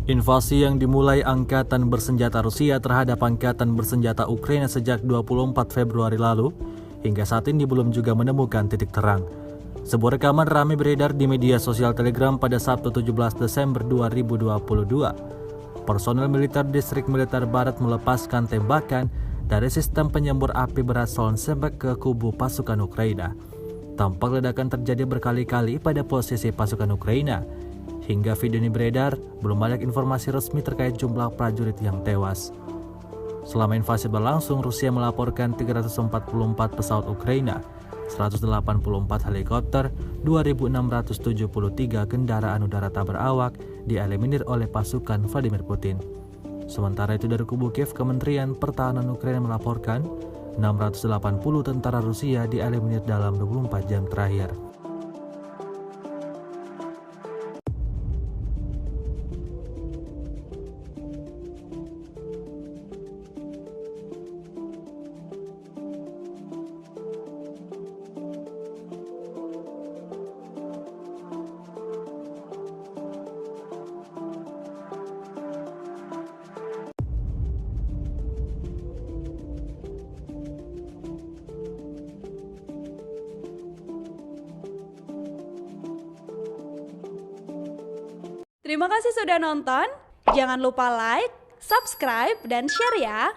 Invasi yang dimulai Angkatan Bersenjata Rusia terhadap Angkatan Bersenjata Ukraina sejak 24 Februari lalu, hingga saat ini belum juga menemukan titik terang. Sebuah rekaman ramai beredar di media sosial Telegram pada Sabtu 17 Desember 2022. Personel militer Distrik Militer Barat melepaskan tembakan dari sistem penyembur api berat Solnsebek ke kubu pasukan Ukraina. Tampak ledakan terjadi berkali-kali pada posisi pasukan Ukraina. Hingga video ini beredar, belum banyak informasi resmi terkait jumlah prajurit yang tewas. Selama invasi berlangsung, Rusia melaporkan 344 pesawat Ukraina, 184 helikopter, 2.673 kendaraan udara tak berawak dieliminir oleh pasukan Vladimir Putin. Sementara itu dari kubu Kiev, Kementerian Pertahanan Ukraina melaporkan 680 tentara Rusia dieliminir dalam 24 jam terakhir. Terima kasih sudah nonton. Jangan lupa like, subscribe, dan share ya.